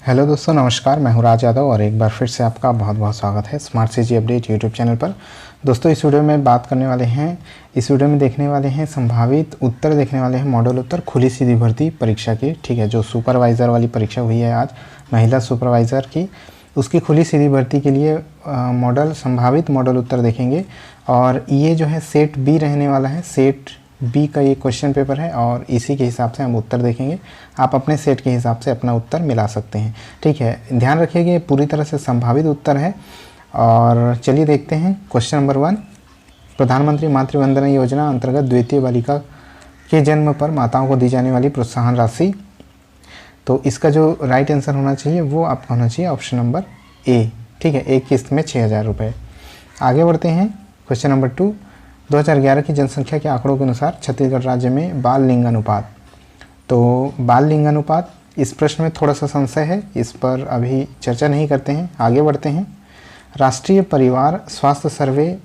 Hello दोस्तों, नमस्कार। मैं हूं राज यादव और एक बार फिर से आपका बहुत बहुत स्वागत है smart city update YouTube channel पर। दोस्तों, इस वीडियो में बात करने वाले हैं, इस वीडियो में देखने वाले हैं संभावित उत्तर, देखने वाले हैं मॉडल उत्तर खुली सीधी भर्ती परीक्षा की। ठीक है, जो सुपरवाइज़र वाली परीक्षा हुई है आज, महिला सुपरवाइज़र की, उसकी खुली सीधी भर्ती के लिए संभावित मॉडल उत्तर देखेंगे। और ये जो है सेट बी रहने वाला है, सेट बी का ये क्वेश्चन पेपर है और इसी के हिसाब से हम उत्तर देखेंगे। आप अपने सेट के हिसाब से अपना उत्तर मिला सकते हैं। ठीक है, ध्यान रखिए कि पूरी तरह से संभावित उत्तर है। और चलिए देखते हैं क्वेश्चन नंबर 1। प्रधानमंत्री मातृ वंदना योजना अंतर्गत द्वितीय बालिका के जन्म पर माताओं को दी जाने वाली प्रोत्साहन राशि। तो इसका जो राइट आंसर होना चाहिए वो आपका होना चाहिए ऑप्शन नंबर ए। ठीक है, एक किस्त में 6,000 रुपये। आगे बढ़ते हैं क्वेश्चन नंबर 2। 2011 की जनसंख्या के आंकड़ों के अनुसार छत्तीसगढ़ राज्य में बाल लिंग अनुपात। तो बाल लिंग अनुपात, इस प्रश्न में थोड़ा सा संशय है, इस पर अभी चर्चा नहीं करते हैं, आगे बढ़ते हैं। राष्ट्रीय परिवार स्वास्थ्य सर्वे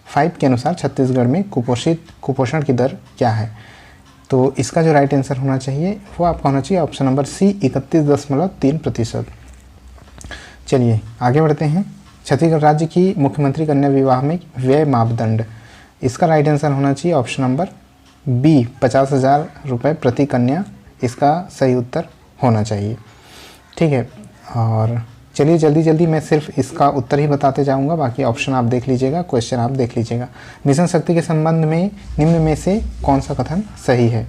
5 के अनुसार छत्तीसगढ़ में कुपोषण की दर क्या है। तो इसका जो राइट आंसर होना चाहिए वो आपका होना चाहिए ऑप्शन नंबर सी, 31.3%। चलिए आगे बढ़ते हैं। छत्तीसगढ़ राज्य की मुख्यमंत्री कन्या विवाह में व्यय मापदंड, इसका राइट आंसर होना चाहिए ऑप्शन नंबर बी, 50,000 रुपये प्रति कन्या, इसका सही उत्तर होना चाहिए। ठीक है, और चलिए जल्दी जल्दी मैं सिर्फ इसका उत्तर ही बताते जाऊंगा, बाकी ऑप्शन आप देख लीजिएगा, क्वेश्चन आप देख लीजिएगा। मिशन शक्ति के संबंध में निम्न में से कौन सा कथन सही है।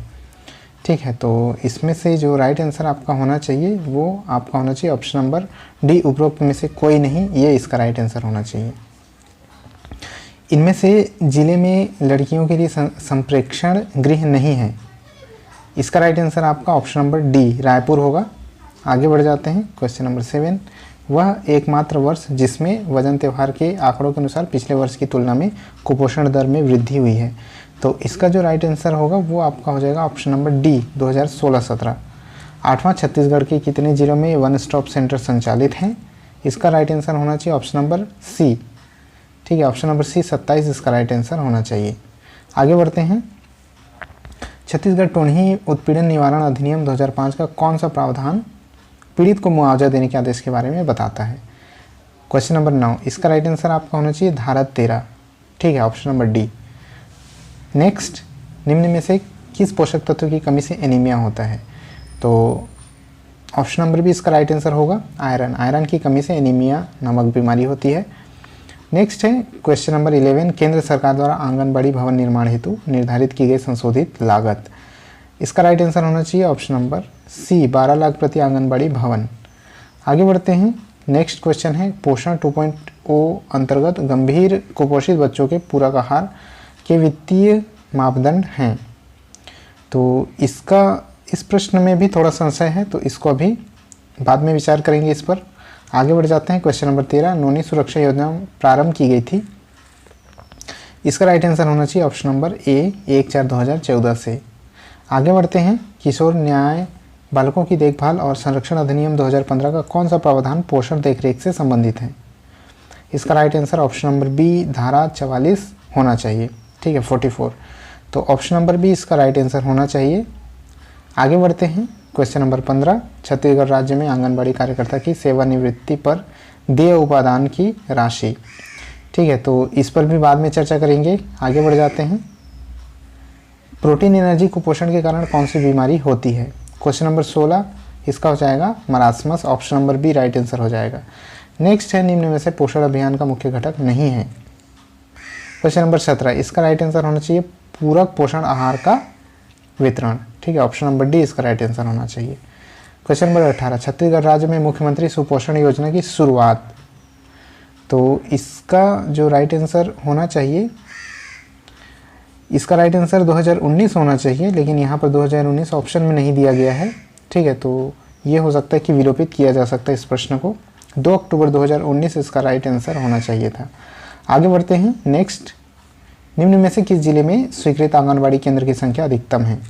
ठीक है, तो इसमें से जो राइट आंसर आपका होना चाहिए वो आपका होना चाहिए ऑप्शन नंबर डी, उपरोक्त में से कोई नहीं, ये इसका राइट आंसर होना चाहिए। इनमें से जिले में लड़कियों के लिए संप्रेक्षण गृह नहीं है, इसका राइट आंसर आपका ऑप्शन नंबर डी, रायपुर होगा। आगे बढ़ जाते हैं क्वेश्चन नंबर 7। वह एकमात्र वर्ष जिसमें वजन त्यौहार के आंकड़ों के अनुसार पिछले वर्ष की तुलना में कुपोषण दर में वृद्धि हुई है। तो इसका जो राइट आंसर होगा वो आपका हो जाएगा ऑप्शन नंबर डी, 2016-17। 8वां छत्तीसगढ़ के कितने जिलों में वन स्टॉप सेंटर संचालित हैं, इसका राइट आंसर होना चाहिए ऑप्शन नंबर सी। ठीक है, ऑप्शन नंबर सी, 27 इसका राइट आंसर होना चाहिए। आगे बढ़ते हैं। छत्तीसगढ़ टोन्ही उत्पीड़न निवारण अधिनियम 2005 का कौन सा प्रावधान पीड़ित को मुआवजा देने के आदेश के बारे में बताता है। क्वेश्चन नंबर 9, इसका राइट आंसर आपका होना चाहिए धारा 13। ठीक है, ऑप्शन नंबर डी। नेक्स्ट, निम्न में से किस पोषक तत्व की कमी से एनीमिया होता है। तो ऑप्शन नंबर बी इसका राइट आंसर होगा आयरन। आयरन की कमी से एनीमिया नामक बीमारी होती है। नेक्स्ट है क्वेश्चन नंबर 11। केंद्र सरकार द्वारा आंगनबाड़ी भवन निर्माण हेतु निर्धारित की गई संशोधित लागत, इसका राइट आंसर होना चाहिए ऑप्शन नंबर सी, 12 लाख प्रति आंगनबाड़ी भवन। आगे बढ़ते हैं। नेक्स्ट क्वेश्चन है पोषण 2.0 अंतर्गत गंभीर कुपोषित बच्चों के पूरक आहार के वित्तीय मापदंड हैं। तो इसका इस प्रश्न में भी थोड़ा संशय है, तो इसको अभी बाद में विचार करेंगे इस पर। आगे बढ़ जाते हैं क्वेश्चन नंबर 13। नोनी सुरक्षा योजना प्रारंभ की गई थी, इसका राइट आंसर होना चाहिए ऑप्शन नंबर ए, 1/4/2014 से। आगे बढ़ते हैं। किशोर न्याय बालकों की देखभाल और संरक्षण अधिनियम 2015 का कौन सा प्रावधान पोषण देखरेख से संबंधित है, इसका right answer option number B, धारा 44 होना चाहिए। ठीक है, 44। तो ऑप्शन नंबर बी इसका राइट आंसर होना चाहिए। आगे बढ़ते हैं। Question number 15। छत्तीसगढ़ राज्य में आंगनबाड़ी कार्यकर्ता की सेवानिवृत्ति पर देय उपादान की राशि। ठीक है, तो इस पर भी बाद में चर्चा करेंगे। आगे बढ़ जाते हैं। प्रोटीन एनर्जी कुपोषण के कारण कौन सी बीमारी होती है। क्वेश्चन नंबर 16 इसका हो जाएगा marasmus, option number B right answer हो जाएगा। नेक्स्ट है निम्न में से पोषण अभियान का मुख्य घटक नहीं है। क्वेश्चन नंबर 17 इसका राइट आंसर होना चाहिए पूरक पोषण आहार का वितरण। ठीक है, ऑप्शन नंबर डी इसका राइट आंसर होना चाहिए। क्वेश्चन नंबर 18 छत्तीसगढ़ राज्य में मुख्यमंत्री सुपोषण योजना की शुरुआत। तो इसका जो राइट आंसर होना चाहिए, इसका राइट आंसर 2019 होना चाहिए, लेकिन यहाँ पर 2019 ऑप्शन में नहीं दिया गया है। ठीक है, तो ये हो सकता है कि विलोपित किया जा सकता है इस प्रश्न को। 2 अक्टूबर 2019 इसका राइट आंसर होना चाहिए था। आगे बढ़ते हैं। नेक्स्ट, निम्न में से किस जिले में स्वीकृत आंगनबाड़ी केंद्र की संख्या अधिकतम है।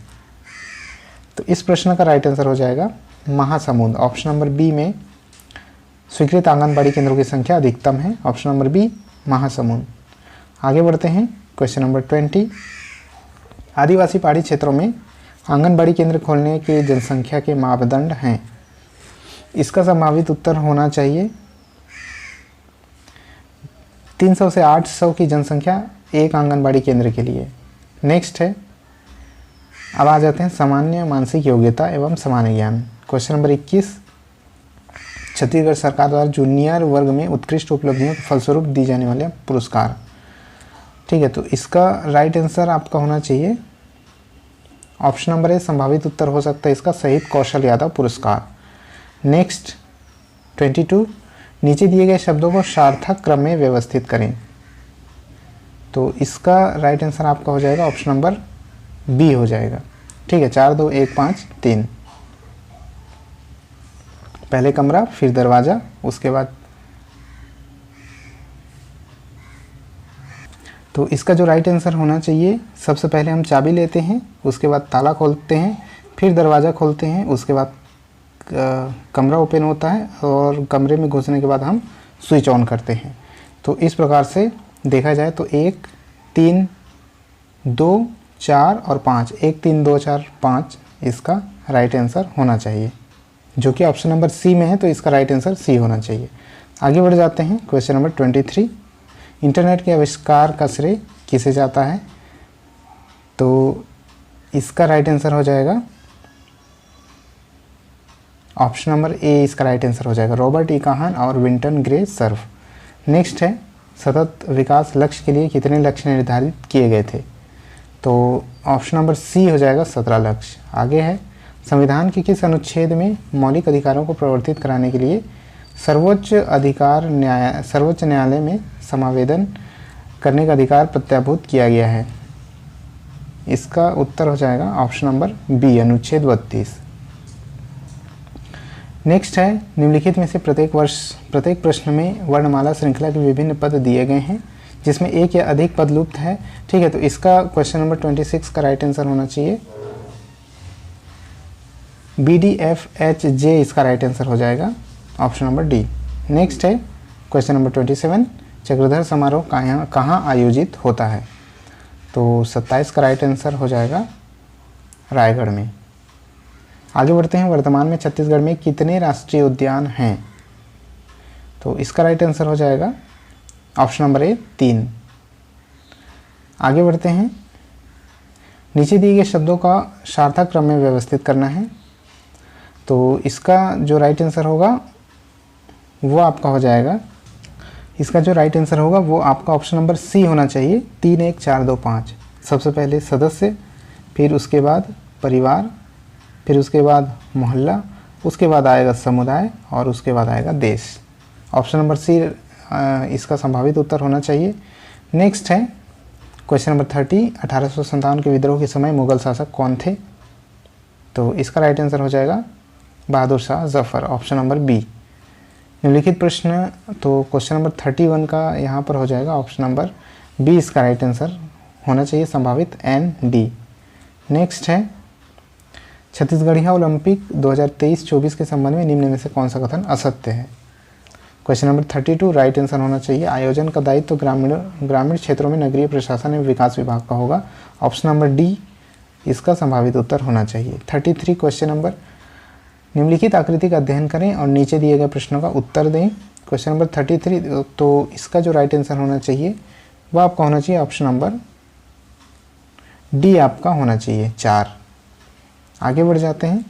तो इस प्रश्न का राइट आंसर हो जाएगा महासमुंद, ऑप्शन नंबर बी में स्वीकृत आंगनबाड़ी केंद्रों की संख्या अधिकतम है, ऑप्शन नंबर बी महासमुंद। आगे बढ़ते हैं। Question number 20। आदिवासी पहाड़ी क्षेत्रों में आंगनबाड़ी केंद्र खोलने के जनसंख्या के मापदंड हैं। इसका संभावित उत्तर होना चाहिए 300 से 800 की जनसंख्या एक आंगनबाड़ी केंद्र के लिए। नेक्स्ट है, अब आ जाते हैं सामान्य मानसिक योग्यता एवं सामान्य ज्ञान। क्वेश्चन नंबर 21, छत्तीसगढ़ सरकार द्वारा जूनियर वर्ग में उत्कृष्ट उपलब्धियों के फलस्वरूप दी जाने वाले पुरस्कार। ठीक है, तो इसका राइट आंसर आपका होना चाहिए ऑप्शन नंबर ए। संभावित उत्तर हो सकता है इसका शहीद कौशल यादव पुरस्कार। नेक्स्ट 22, नीचे दिए गए शब्दों को सार्थक क्रम में व्यवस्थित करें। तो इसका राइट आंसर आपका हो जाएगा ऑप्शन नंबर बी हो जाएगा। ठीक है, 4 2 1 5 3, पहले कमरा फिर दरवाज़ा, उसके बाद तो इसका जो राइट आंसर होना चाहिए, सबसे पहले हम चाबी लेते हैं, उसके बाद ताला खोलते हैं, फिर दरवाज़ा खोलते हैं, उसके बाद कमरा ओपन होता है और कमरे में घुसने के बाद हम स्विच ऑन करते हैं। तो इस प्रकार से देखा जाए तो 1 3 2 4 और 5, 1 3 2 4 5 इसका राइट आंसर होना चाहिए, जो कि ऑप्शन नंबर सी में है। तो इसका राइट आंसर सी होना चाहिए। आगे बढ़ जाते हैं क्वेश्चन नंबर 23, इंटरनेट के आविष्कार का श्रेय किसे जाता है। तो इसका राइट आंसर हो जाएगा ऑप्शन नंबर ए, इसका राइट आंसर हो जाएगा रॉबर्ट ई काहन और विंटन ग्रे सर्फ। नेक्स्ट है, सतत विकास लक्ष्य के लिए कितने लक्ष्य निर्धारित किए गए थे। तो ऑप्शन नंबर सी हो जाएगा 17 लक्ष्य। आगे है, संविधान के किस अनुच्छेद में मौलिक अधिकारों को प्रवर्तित कराने के लिए सर्वोच्च न्यायालय में समावेदन करने का अधिकार प्रत्याभूत किया गया है। इसका उत्तर हो जाएगा ऑप्शन नंबर बी, अनुच्छेद 32। नेक्स्ट है, निम्नलिखित में से प्रत्येक प्रश्न में वर्णमाला श्रृंखला के विभिन्न पद दिए गए हैं जिसमें एक या अधिक पद लुप्त है। ठीक है, तो इसका क्वेश्चन नंबर 26 का राइट आंसर होना चाहिए BDFHJ, इसका राइट आंसर हो जाएगा ऑप्शन नंबर डी। नेक्स्ट है क्वेश्चन नंबर 27, चक्रधर समारोह कहाँ आयोजित होता है। तो 27 का राइट आंसर हो जाएगा रायगढ़ में। आगे बढ़ते हैं, वर्तमान में छत्तीसगढ़ में कितने राष्ट्रीय उद्यान हैं। तो इसका राइट आंसर हो जाएगा ऑप्शन नंबर ए, 3। आगे बढ़ते हैं, नीचे दिए गए शब्दों का सार्थक क्रम में व्यवस्थित करना है। तो इसका जो राइट आंसर होगा वो आपका हो जाएगा, इसका जो राइट आंसर होगा वो आपका ऑप्शन नंबर सी होना चाहिए, 3 1 4 2 5। सबसे पहले सदस्य, फिर उसके बाद परिवार, फिर उसके बाद मोहल्ला, उसके बाद आएगा समुदाय और उसके बाद आएगा देश। ऑप्शन नंबर सी इसका संभावित उत्तर होना चाहिए। नेक्स्ट है क्वेश्चन नंबर 30, 1857 के विद्रोह के समय मुगल शासक कौन थे। तो इसका राइट आंसर हो जाएगा Bahadur Shah Zafar, option number B. निम्नलिखित प्रश्न, तो क्वेश्चन नंबर 31 का यहाँ पर हो जाएगा ऑप्शन नंबर बी, इसका राइट आंसर होना चाहिए संभावित ND। नेक्स्ट है, छत्तीसगढ़िया ओलंपिक 2023-24 के संबंध में निम्न में से कौन सा कथन असत्य है। क्वेश्चन नंबर 32 राइट आंसर होना चाहिए आयोजन का दायित्व ग्रामीण क्षेत्रों में नगरीय प्रशासन एवं विकास विभाग का होगा, ऑप्शन नंबर डी इसका संभावित उत्तर होना चाहिए। 33 क्वेश्चन नंबर, निम्नलिखित आकृति का अध्ययन करें और नीचे दिए गए प्रश्नों का उत्तर दें। क्वेश्चन नंबर 33, तो इसका जो राइट आंसर होना चाहिए वो आपका होना चाहिए ऑप्शन नंबर डी आपका होना चाहिए 4। आगे बढ़ जाते हैं,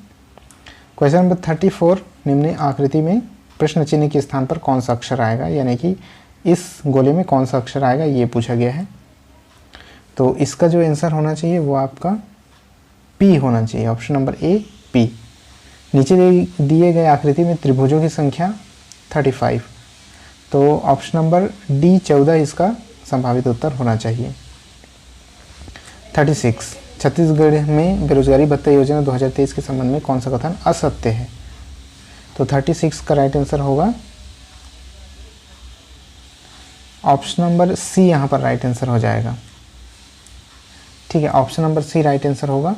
क्वेश्चन नंबर 34, निम्न आकृति में प्रश्न चिन्ह के स्थान पर कौन सा अक्षर आएगा, यानी कि इस गोले में कौन सा अक्षर आएगा ये पूछा गया है। तो इसका जो आंसर होना चाहिए वो आपका पी होना चाहिए, ऑप्शन नंबर ए पी। नीचे दिए गए आकृति में त्रिभुजों की संख्या 35, तो ऑप्शन नंबर डी 14 इसका संभावित उत्तर होना चाहिए। 36, छत्तीसगढ़ में बेरोजगारी भत्ता योजना 2023 के संबंध में कौन सा कथन असत्य है। तो 36 का राइट आंसर होगा ऑप्शन नंबर सी, यहाँ पर राइट आंसर हो जाएगा। ठीक है, option number C right answer होगा,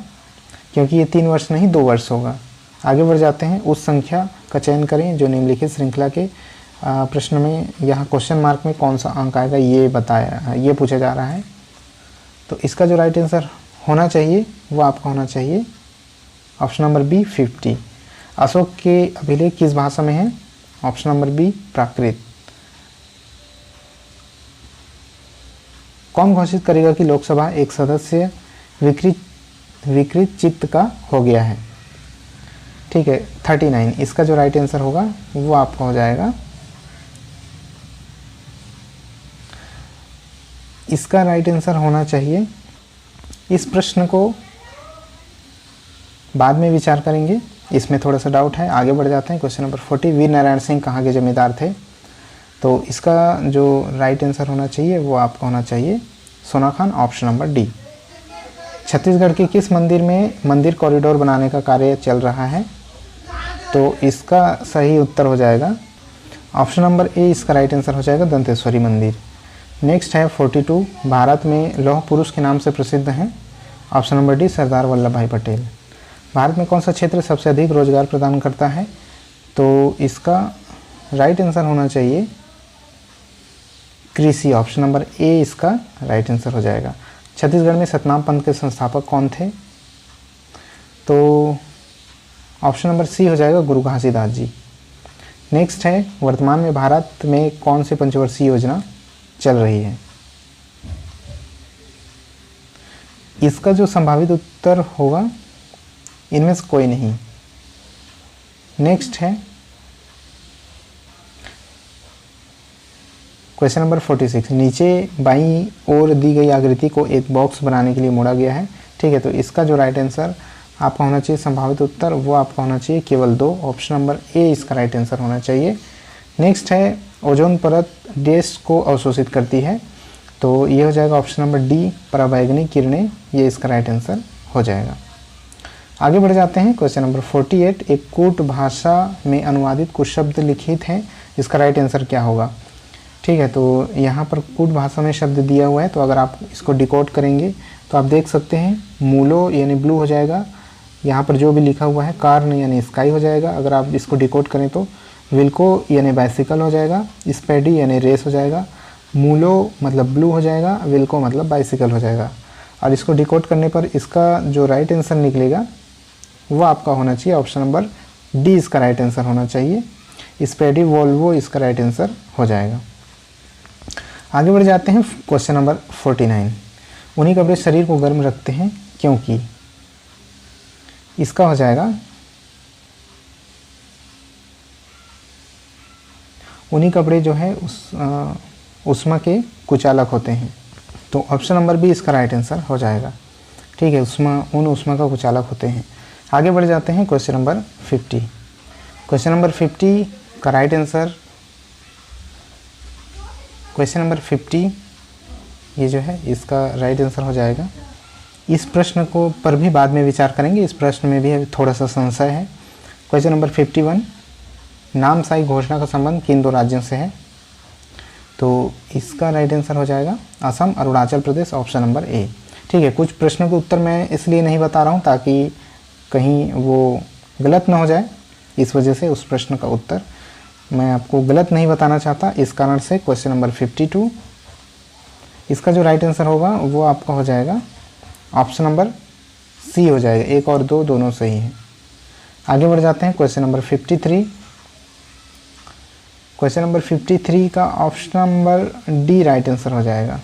क्योंकि ये 3 वर्ष नहीं 2 वर्ष होगा। आगे बढ़ जाते हैं, उस संख्या का चयन करें जो निम्नलिखित श्रृंखला के प्रश्न में, यहाँ क्वेश्चन मार्क में कौन सा अंक आएगा ये पूछा जा रहा है। तो इसका जो राइट आंसर होना चाहिए वो आपका होना चाहिए ऑप्शन नंबर बी 50। अशोक के अभिलेख किस भाषा में है? ऑप्शन नंबर बी प्राकृत। कौन घोषित करेगा कि लोकसभा एक सदस्य विकृत चित्त का हो गया है? ठीक है, 39। इसका जो राइट आंसर होगा वो आपका हो जाएगा, इसका राइट आंसर होना चाहिए, इस प्रश्न को बाद में विचार करेंगे, इसमें थोड़ा सा डाउट है। आगे बढ़ जाते हैं। क्वेश्चन नंबर 40, वीर नारायण सिंह कहाँ के जमींदार थे? तो इसका जो राइट आंसर होना चाहिए वो आपका होना चाहिए Sonakhan, option number D. Chhattisgarh के किस मंदिर में मंदिर कॉरिडोर बनाने का कार्य चल रहा है? तो इसका सही उत्तर हो जाएगा ऑप्शन नंबर ए, इसका राइट आंसर हो जाएगा दंतेश्वरी मंदिर। नेक्स्ट है 42, भारत में लौह पुरुष के नाम से प्रसिद्ध हैं? Option number D, Sardar Vallabh भाई पटेल। भारत में कौन सा क्षेत्र सबसे अधिक रोजगार प्रदान करता है? तो इसका राइट आंसर होना चाहिए कृषि, ऑप्शन नंबर ए इसका राइट आंसर हो जाएगा। छत्तीसगढ़ में सतनाम पंथ के संस्थापक कौन थे? तो ऑप्शन नंबर सी हो जाएगा गुरु घासीदास जी। नेक्स्ट है, वर्तमान में भारत में कौन सी पंचवर्षीय योजना चल रही है? इसका जो संभावित उत्तर होगा इनमें से कोई नहीं। नेक्स्ट है क्वेश्चन नंबर 46, नीचे बाईं ओर दी गई आकृति को एक बॉक्स बनाने के लिए मोड़ा गया है। ठीक है, तो इसका जो राइट आंसर आपका होना चाहिए, संभावित उत्तर वो आपका होना चाहिए केवल 2, ऑप्शन नंबर ए इसका राइट आंसर होना चाहिए। नेक्स्ट है, ओजोन परत डैश को अवशोषित करती है? तो ये हो जाएगा ऑप्शन नंबर डी, पराबैंगनी किरणें, ये इसका राइट आंसर हो जाएगा। आगे बढ़ जाते हैं। क्वेश्चन नंबर 48, एक कूट भाषा में अनुवादित कुछ शब्द लिखित हैं, इसका राइट आंसर क्या होगा? ठीक है, तो यहाँ पर कूट भाषा में शब्द दिया हुआ है, तो अगर आप इसको डिकोड करेंगे तो आप देख सकते हैं मूलो यानी ब्लू हो जाएगा, यहाँ पर जो भी लिखा हुआ है कार्न यानी स्काई हो जाएगा। अगर आप इसको डिकोड करें तो विल्को यानी बाइसिकल हो जाएगा, स्पेडी यानी रेस हो जाएगा, मूलो मतलब ब्लू हो जाएगा, विल्को मतलब बाइसिकल हो जाएगा। और इसको डिकोड करने पर इसका जो राइट आंसर निकलेगा वो आपका होना चाहिए ऑप्शन नंबर डी, इसका राइट आंसर होना चाहिए, स्पेडी वोल्वो इसका राइट आंसर हो जाएगा। आगे बढ़ जाते हैं। क्वेश्चन नंबर 49, उन्हीं कपड़े शरीर को गर्म रखते हैं क्योंकि? इसका हो जाएगा उन्हीं कपड़े जो है उष्मा के कुचालक होते हैं, तो ऑप्शन नंबर बी इसका राइट आंसर हो जाएगा। ठीक है, उष्मा का कुचालक होते हैं। आगे बढ़ जाते हैं। क्वेश्चन नंबर 50, क्वेश्चन नंबर 50 का राइट आंसर, क्वेश्चन नंबर 50 ये जो है इसका राइट आंसर हो जाएगा। इस प्रश्न को पर भी बाद में विचार करेंगे, इस प्रश्न में भी थोड़ा सा संशय है। क्वेश्चन नंबर 51, नामसाई घोषणा का संबंध किन 2 राज्यों से है? तो इसका राइट आंसर हो जाएगा असम, अरुणाचल प्रदेश, ऑप्शन नंबर ए। ठीक है, कुछ प्रश्नों के उत्तर मैं इसलिए नहीं बता रहा हूँ ताकि कहीं वो गलत ना हो जाए, इस वजह से उस प्रश्न का उत्तर मैं आपको गलत नहीं बताना चाहता, इस कारण से क्वेश्चन नंबर 52 इसका जो राइट आंसर होगा वो आपका हो जाएगा ऑप्शन नंबर सी हो जाएगा, 1 और 2 दोनों सही हैं। आगे बढ़ जाते हैं। क्वेश्चन नंबर 53, क्वेश्चन नंबर 53 का option number D right answer हो जाएगा।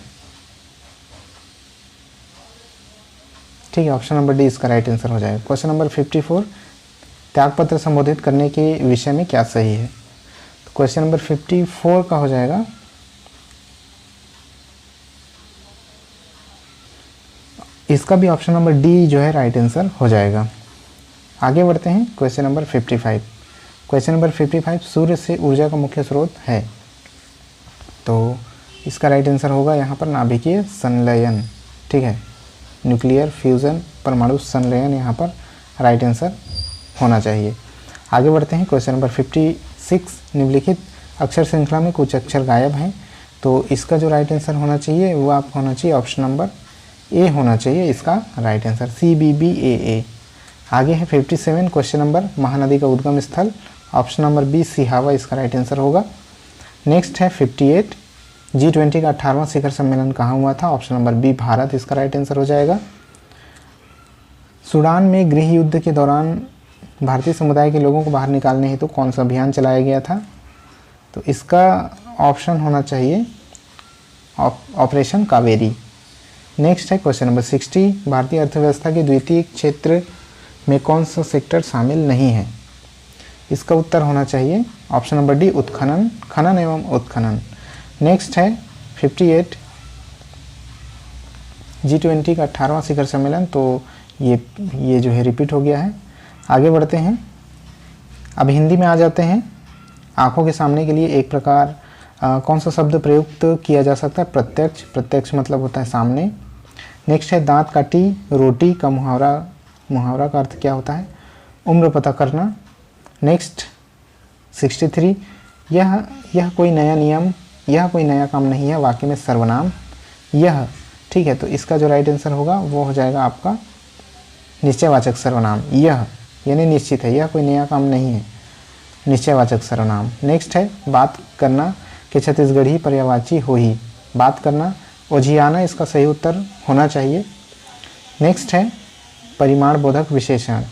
ठीक है, ऑप्शन नंबर डी इसका राइट आंसर हो जाएगा। क्वेश्चन नंबर 54, त्यागपत्र संबोधित करने के विषय में क्या सही है? तो क्वेश्चन नंबर 54 का हो जाएगा इसका भी ऑप्शन नंबर डी जो है राइट आंसर हो जाएगा। आगे बढ़ते हैं। क्वेश्चन नंबर 55, क्वेश्चन नंबर 55, सूर्य से ऊर्जा का मुख्य स्रोत है? तो इसका राइट आंसर होगा यहाँ पर नाभिकीय संलयन। ठीक है, न्यूक्लियर फ्यूज़न, परमाणु संलयन यहाँ पर राइट आंसर होना चाहिए। आगे बढ़ते हैं। क्वेश्चन नंबर 56, निम्नलिखित अक्षर श्रृंखला में कुछ अक्षर गायब हैं, तो इसका जो राइट आंसर होना चाहिए वो आपको होना चाहिए ऑप्शन नंबर ए होना चाहिए इसका राइट आंसर, CBBAA। आगे है 57, क्वेश्चन नंबर, महानदी का उद्गम स्थल, ऑप्शन नंबर बी सिहावा इसका राइट आंसर होगा। नेक्स्ट है 58, G20 का 18वां शिखर सम्मेलन कहाँ हुआ था? ऑप्शन नंबर बी भारत इसका राइट आंसर हो जाएगा। सूडान में गृह युद्ध के दौरान भारतीय समुदाय के लोगों को बाहर निकालने हेतु कौन सा अभियान चलाया गया था? तो इसका ऑप्शन होना चाहिए ऑपरेशन कावेरी। नेक्स्ट है क्वेश्चन नंबर 60, भारतीय अर्थव्यवस्था के द्वितीय क्षेत्र में कौन सा सेक्टर शामिल नहीं है? इसका उत्तर होना चाहिए ऑप्शन नंबर डी, उत्खनन, खनन एवं उत्खनन। नेक्स्ट है 58, G20 का 18वां शिखर सम्मेलन, तो ये जो है रिपीट हो गया है। आगे बढ़ते हैं, अब हिंदी में आ जाते हैं। आंखों के सामने के लिए एक प्रकार कौन सा शब्द प्रयुक्त किया जा सकता है? प्रत्यक्ष। प्रत्यक्ष मतलब होता है सामने। नेक्स्ट है दांत काटी रोटी का मुहावरा। मुहावरा का अर्थ क्या होता है? उम्र पता करना। नेक्स्ट 63, यह कोई नया नियम, यह कोई नया काम नहीं है, वाक्य में सर्वनाम यह, ठीक है। तो इसका जो राइट आंसर होगा वो हो जाएगा आपका निश्चयवाचक सर्वनाम यह, यानी निश्चित है, यह कोई नया काम नहीं है, निश्चयवाचक सर्वनाम। नेक्स्ट है बात करना कि छत्तीसगढ़ी पर्यायवाची हो ही, बात करना ओझियाना इसका सही उत्तर होना चाहिए। नेक्स्ट है परिमाण बोधक विशेषण,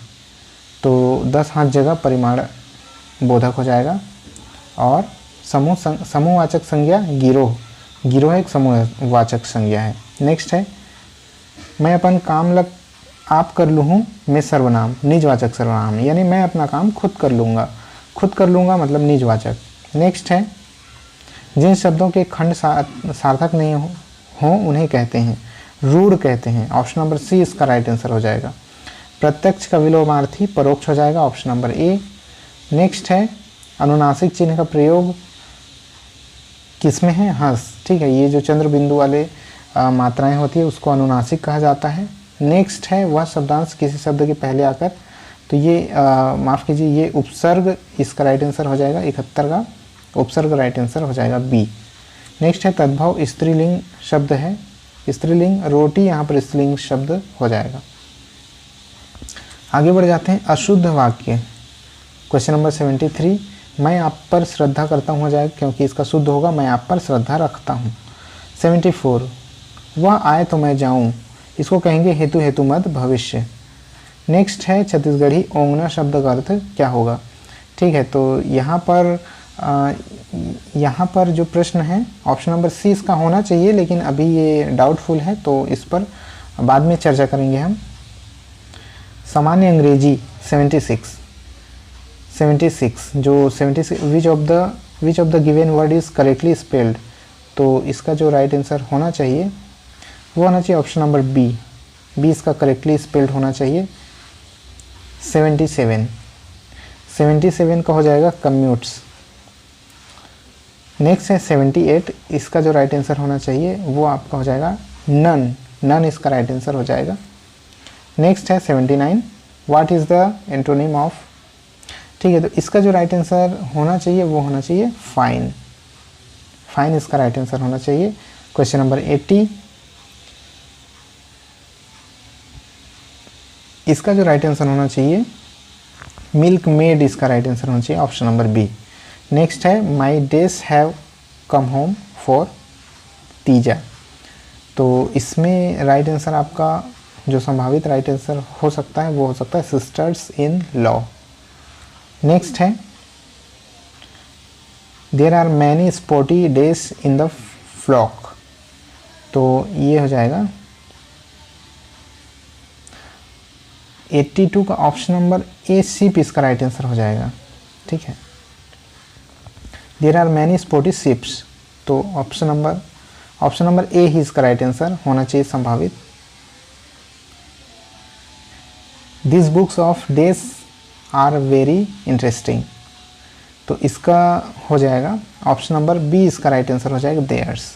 तो 10 हाथ जगह परिमाण बोधक हो जाएगा। और समूहवाचक संज्ञा गिरोह, गिरोह एक समूहवाचक संज्ञा है। नेक्स्ट है मैं अपन काम लग आप कर लूँ मैं सर्वनाम, निजवाचक सर्वनाम, यानी मैं अपना काम खुद कर लूँगा, खुद कर लूँगा मतलब निजवाचक। नेक्स्ट है जिन शब्दों के खंड सार्थक नहीं हो उन्हें कहते हैं रूढ़ कहते हैं। ऑप्शन नंबर सी इसका राइट आंसर हो जाएगा। प्रत्यक्ष का विलोमार्थी परोक्ष हो जाएगा, ऑप्शन नंबर ए। नेक्स्ट है अनुनासिक चिन्ह का प्रयोग किसमें है? हंस, ठीक है। ये जो चंद्र बिंदु वाले मात्राएं होती है उसको अनुनासिक कहा जाता है। नेक्स्ट है वह शब्दांश किसी शब्द के पहले आकर, तो ये माफ़ कीजिए ये उपसर्ग इसका राइट आंसर हो जाएगा। 71 का उपसर्ग राइट आंसर हो जाएगा बी। नेक्स्ट है तद्भव स्त्रीलिंग शब्द है, स्त्रीलिंग रोटी यहाँ पर स्त्रीलिंग शब्द हो जाएगा। आगे बढ़ जाते हैं अशुद्ध वाक्य। क्वेश्चन नंबर 73, मैं आप पर श्रद्धा करता हूँ हो जाएगा, क्योंकि इसका शुद्ध होगा मैं आप पर श्रद्धा रखता हूँ। 74, वह आए तो मैं जाऊँ, इसको कहेंगे हेतु हेतु मत भविष्य। नेक्स्ट है छत्तीसगढ़ी ओंगना शब्द का अर्थ क्या होगा? ठीक है, तो यहाँ पर जो प्रश्न है ऑप्शन नंबर सी इसका होना चाहिए, लेकिन अभी ये डाउटफुल है तो इस पर बाद में चर्चा करेंगे हम। सामान्य अंग्रेजी 76 जो 76 which of the given word is correctly spelled, तो इसका जो राइट आंसर होना चाहिए वो होना चाहिए ऑप्शन नंबर बी इसका करेक्टली स्पेल्ड होना चाहिए। 77 का हो जाएगा कम्यूट्स। नेक्स्ट है 78, इसका जो राइट आंसर होना चाहिए वो आपका हो जाएगा नन इसका राइट आंसर हो जाएगा। नेक्स्ट है 79, what is the antonym of, ठीक है। तो इसका जो राइट आंसर होना चाहिए वो होना चाहिए फाइन इसका राइट आंसर होना चाहिए। क्वेश्चन नंबर 80, इसका जो राइट आंसर होना चाहिए मिल्क मेड इसका राइट आंसर होना चाहिए, ऑप्शन नंबर बी। नेक्स्ट है my days have come home for Teeja, तो इसमें राइट आंसर आपका जो संभावित राइट आंसर हो सकता है वो हो सकता है सिस्टर्स इन लॉ। नेक्स्ट है there are many sporty days in the flock, तो ये हो जाएगा 82 का ऑप्शन नंबर ए शिप इसका राइट आंसर हो जाएगा, ठीक है। There are many sporty ships, तो ऑप्शन नंबर ए ही इसका राइट आंसर होना चाहिए संभावित। This books of days are very interesting, तो इसका हो जाएगा ऑप्शन नंबर बी इसका राइट आंसर हो जाएगा theirs.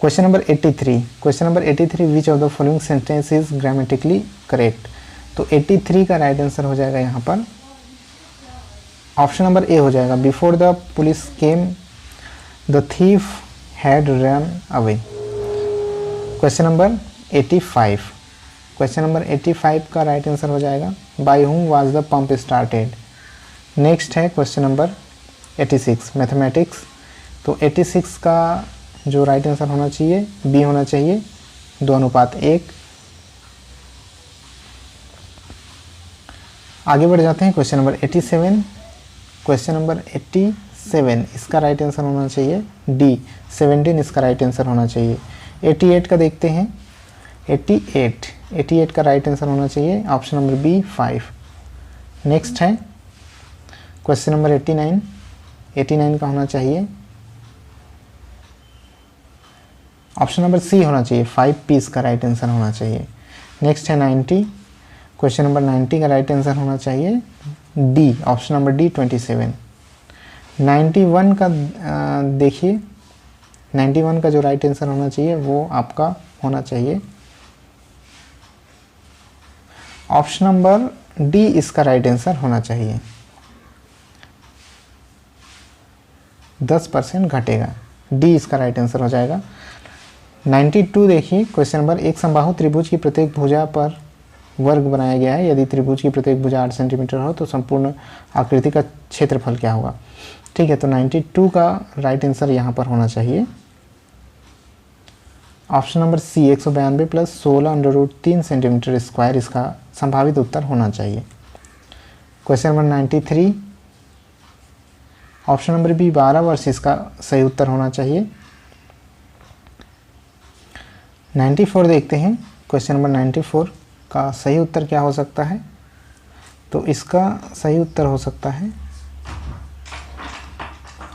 Question number 83 which of the following sentence is grammatically correct, तो 83 का राइट आंसर हो जाएगा यहाँ पर ऑप्शन नंबर ए हो जाएगा। Before the police came the thief had run away. Question number 85 का राइट आंसर हो जाएगा by whom was the pump started. Next है क्वेश्चन नंबर 86 मैथमेटिक्स, तो 86 का जो राइट आंसर होना चाहिए बी होना चाहिए 2:1। आगे बढ़ जाते हैं क्वेश्चन नंबर 87। क्वेश्चन नंबर 87 इसका राइट आंसर होना चाहिए डी 17 इसका राइट आंसर होना चाहिए। 88 का देखते हैं। 88 का राइट आंसर होना चाहिए ऑप्शन नंबर बी 5। नेक्स्ट है क्वेश्चन नंबर 89 का होना चाहिए ऑप्शन नंबर सी होना चाहिए 5P इसका राइट आंसर होना चाहिए। नेक्स्ट है 90। क्वेश्चन नंबर 90 का राइट आंसर होना चाहिए डी ऑप्शन नंबर डी 27। 91 का देखिए 91 का जो राइट आंसर होना चाहिए वो आपका होना चाहिए ऑप्शन नंबर डी इसका राइट आंसर होना चाहिए। 10% घटेगा, डी इसका राइट आंसर हो जाएगा। 92 देखिए क्वेश्चन नंबर, एक समबाहु त्रिभुज की प्रत्येक भुजा पर वर्ग बनाया गया है। यदि त्रिभुज की प्रत्येक भुजा 8 सेंटीमीटर हो तो संपूर्ण आकृति का क्षेत्रफल क्या होगा। ठीक है, तो 92 का राइट आंसर यहाँ पर होना चाहिए option number C 192 plus 16√3 centimetre square इसका संभावित उत्तर होना चाहिए। Question number 93 option number B 12 वर्ष इसका सही उत्तर होना चाहिए। 94 देखते हैं। क्वेश्चन नंबर 94 का सही उत्तर क्या हो सकता है, तो इसका सही उत्तर हो सकता है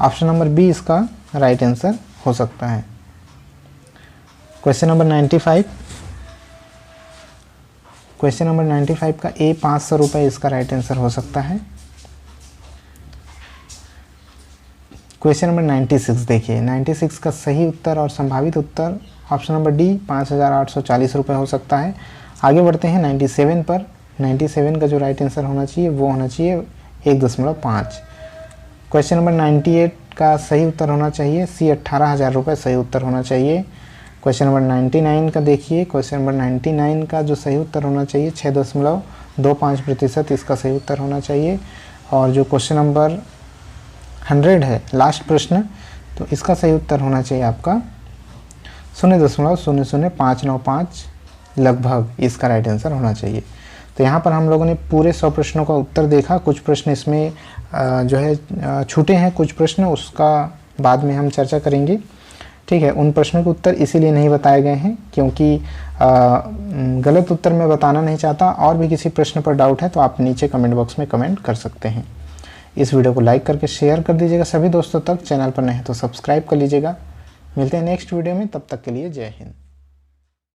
ऑप्शन नंबर बी इसका राइट आंसर हो सकता है। क्वेश्चन नंबर 95 का ए 500 रुपये इसका राइट आंसर हो सकता है। क्वेश्चन नंबर 96 देखिए, 96 का सही उत्तर और संभावित उत्तर ऑप्शन नंबर डी 5840 रुपये हो सकता है। आगे बढ़ते हैं 97 पर। 97 का जो राइट आंसर होना चाहिए वो होना चाहिए 1.5। क्वेश्चन नंबर 98 का सही उत्तर होना चाहिए सी 18,000 रुपये सही उत्तर होना चाहिए। क्वेश्चन नंबर 99 का देखिए, क्वेश्चन नंबर 99 का जो सही उत्तर होना चाहिए 6.25% इसका सही उत्तर होना चाहिए। और जो क्वेश्चन नंबर 100 है, लास्ट प्रश्न, तो इसका सही उत्तर होना चाहिए आपका 0.00595 लगभग इसका राइट आंसर होना चाहिए। तो यहाँ पर हम लोगों ने पूरे 100 प्रश्नों का उत्तर देखा। कुछ प्रश्न इसमें जो है छूटे हैं, कुछ प्रश्न उसका बाद में हम चर्चा करेंगे। ठीक है, उन प्रश्नों के उत्तर इसीलिए नहीं बताए गए हैं क्योंकि गलत उत्तर मैं बताना नहीं चाहता। और भी किसी प्रश्न पर डाउट है तो आप नीचे कमेंट बॉक्स में कमेंट कर सकते हैं। इस वीडियो को लाइक करके शेयर कर दीजिएगा सभी दोस्तों तक। चैनल पर नए हैं तो सब्सक्राइब कर लीजिएगा। मिलते हैं नेक्स्ट वीडियो में, तब तक के लिए जय हिंद।